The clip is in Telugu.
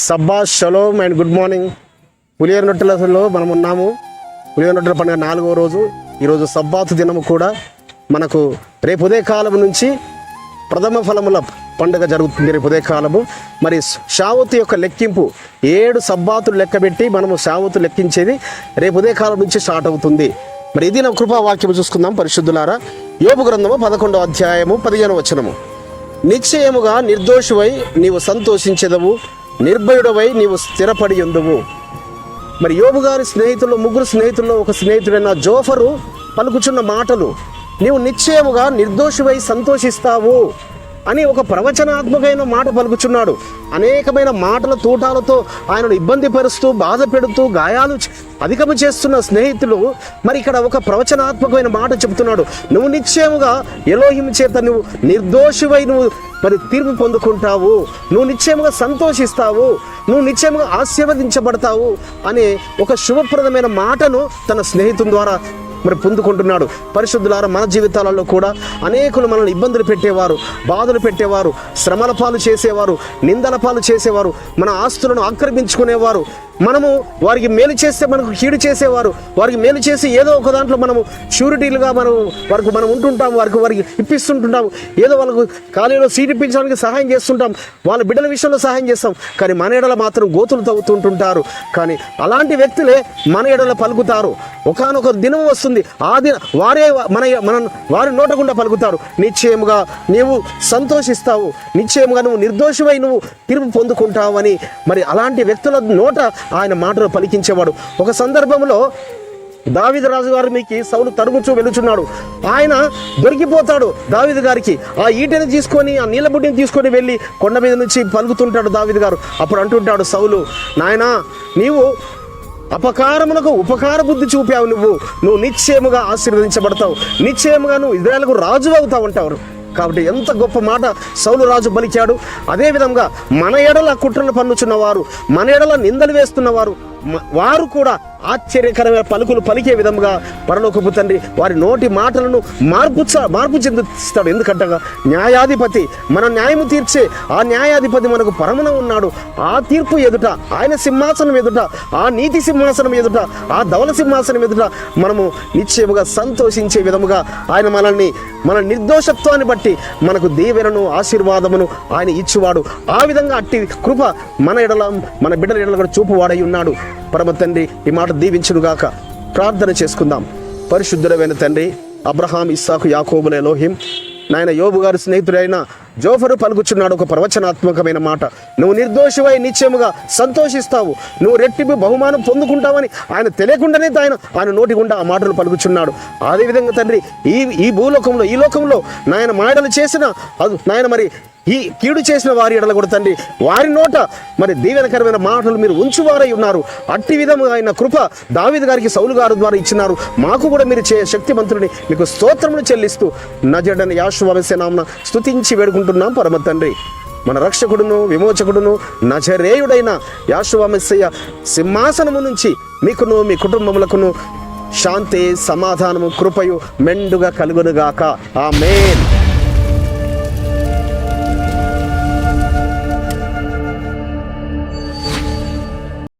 సబ్బాష్ షలోమ్ అండ్ గుడ్ మార్నింగ్. పులిహోర రొట్టెలలో మనం ఉన్నాము. పులిహోర రొట్టెల పండుగ 4వ రోజు. ఈరోజు సబ్బాతు దినము కూడా మనకు రేపు ఉదయకాలం నుంచి ప్రథమ ఫలముల పండుగ జరుగుతుంది. రేపు ఉదయకాలము మరి షావతు యొక్క లెక్కింపు 7 సబ్బాతులు లెక్కబెట్టి మనము షావతు లెక్కించేది రేపు ఉదయకాలం నుంచి స్టార్ట్ అవుతుంది. మరి ఇది నా కృపావాక్యం చూసుకుందాం పరిశుద్ధులారా. యోబు గ్రంథము 11వ అధ్యాయము 15వ వచనము. నిశ్చయముగా నిర్దోషివై నీవు సంతోషించెదవు, నిర్భయుడవై నీవు స్థిరపడి ఉందువు. మరి యోబు గారి స్నేహితుల్లో 3 స్నేహితుల్లో ఒక స్నేహితుడైన జోఫరు పలుకుచున్న మాటలు, నీవు నిశ్చయముగా నిర్దోషివై సంతోషిస్తావు అని ఒక ప్రవచనాత్మకమైన మాట పలుకుచున్నాడు. అనేకమైన మాటల తూటాలతో ఆయనను ఇబ్బంది పరుస్తూ బాధ పెడుతూ గాయాలు అధికము చేస్తున్న స్నేహితులు మరి ఇక్కడ ఒక ప్రవచనాత్మకమైన మాట చెబుతున్నాడు. నువ్వు నిశ్చయముగా ఎలోహిం చేత నువ్వు నిర్దోషివై నువ్వు మరి తీర్పు పొందుకుంటావు, నువ్వు నిశ్చయముగా సంతోషిస్తావు, నువ్వు నిశ్చయముగా ఆశీర్వదించబడతావు అనే ఒక శుభప్రదమైన మాటను తన స్నేహితుని ద్వారా మరి పొందుకుంటున్నాడు. పరిశుద్ధులారా, మన జీవితాలలో కూడా అనేకులు మనల్ని ఇబ్బందులు పెట్టేవారు, బాధలు పెట్టేవారు, శ్రమల పాలు చేసేవారు, నిందల పాలు చేసేవారు, మన ఆస్తులను ఆక్రమించుకునేవారు, మనము వారికి మేలు చేస్తే మనకు కీడు చేసేవారు, వారికి మేలు చేసి ఏదో ఒక దాంట్లో మనము షూరిటీలుగా మనం ఉంటుంటాం, వారికి ఇప్పిస్తుంటుంటాం, ఏదో వాళ్ళకు కాలేజీలో సీట్ ఇప్పించడానికి సహాయం చేస్తుంటాం, వాళ్ళ బిడ్డల విషయంలో సహాయం చేస్తాం. కానీ మన ఎడల మాత్రం గోతులు తవ్వుతుంటుంటారు. కానీ అలాంటి వ్యక్తులే మన ఎడల పలుకుతారు. ఒకానొక దినం వస్తుంది, ఆ దినం వారి నోట గుండా పలుకుతారు, నిశ్చయముగా నీవు సంతోషిస్తావు, నిశ్చయముగా నువ్వు నిర్దోషివై నువ్వు తీర్పు పొందుకుంటావు అని మరి అలాంటి వ్యక్తుల నోట ఆయన మాటలు పలికించేవాడు. ఒక సందర్భంలో దావీదు రాజు గారు మీకు సౌలు తరుగుచూ వెలుచున్నాడు. ఆయన దొరికిపోతాడు దావీదు గారికి. ఆ ఈటెని తీసుకొని ఆ నీళ్ళ బుడ్డిని తీసుకొని వెళ్ళి కొండ మీద నుంచి పలుకుతుంటాడు దావీదు గారు. అప్పుడు అంటుంటాడు సౌలు, నాయనా నీవు అపకారమునకు ఉపకార బుద్ధి చూపావు, నువ్వు నిశ్చయముగా ఆశీర్వదించబడతావు, నిశ్చయముగా నువ్వు ఇజ్రాయేలుకు రాజు అవుతావు అంటావు. కాబట్టి ఎంత గొప్ప మాట సౌలు రాజు పలికాడు. అదేవిధంగా మన ఎడల కుట్రలు పన్నుచున్నవారు, మన ఎడల నిందలు వేస్తున్నవారు, వారు కూడా ఆశ్చర్యకరమైన పలుకులు పలికే విధంగా పరలోకపు తండ్రి వారి నోటి మాటలను మార్పు చెందిస్తాడు. ఎందుకంటే న్యాయాధిపతి, మన న్యాయము తీర్చే ఆ న్యాయాధిపతి మనకు పరమున ఉన్నాడు. ఆ తీర్పు ఎదుట, ఆయన సింహాసనం ఎదుట, ఆ నీతి సింహాసనం ఎదుట, ఆ ధవల సింహాసనం ఎదుట మనము నిశ్చయముగా సంతోషించే విధముగా ఆయన మన నిర్దోషత్వాన్ని బట్టి మనకు దీవెనను ఆశీర్వాదమును ఆయన ఇచ్చువాడు. ఆ విధంగా అట్టి కృప మన ఎడల మన బిడ్డల ఎడల కూడా చూపువాడై ఉన్నాడు. పరమ తండ్రి ఈ మాట దీవించునుగాక. ప్రార్థన చేసుకుందాం. పరిశుద్ధుడైన తండ్రి, అబ్రహాం, ఇస్సాకు, యాకోబుల ఎలోహిం, నాయన యోబు గారి స్నేహితుడైన జోఫరు పలుకుచున్నాడు ఒక ప్రవచనాత్మకమైన మాట. నువ్వు నిర్దోషివై నిశ్చయముగా సంతోషిస్తావు, నువ్వు రెట్టింపు బహుమానం పొందుకుంటావని ఆయన తెలియకుండానే ఆయన నోటి గుండా ఆ మాటలు పలుకుచున్నాడు. అదేవిధంగా తండ్రి ఈ భూలోకంలో ఈ లోకంలో నాయన మాటలు చేసిన నాయన మరి ఈ కీడు చేసిన వారి ఎడల కూడా తండ్రి వారి నోట మరి దీవెనకరమైన మాటలు మీరు ఉంచువారై ఉన్నారు. అట్టి విధముగా ఆయన కృప దావీదు గారికి సౌలు గారి ద్వారా ఇచ్చినారు. మాకు కూడా మీరు శక్తిమంతుడిని మీకు స్తోత్రములు చెల్లిస్తూ నజరుడైన యెహోవా మెస్సీయ నామమున స్తుతించి వేడుకుంటున్నాం పరమ తండ్రి. మన రక్షకుడును విమోచకుడును నజరేయుడైన యెహోవా మెస్సీయ సింహాసనము నుంచి మీకును మీ కుటుంబములకును శాంతి, సమాధానము, కృపయు మెండుగా కలుగునుగాక. ఆమేన్.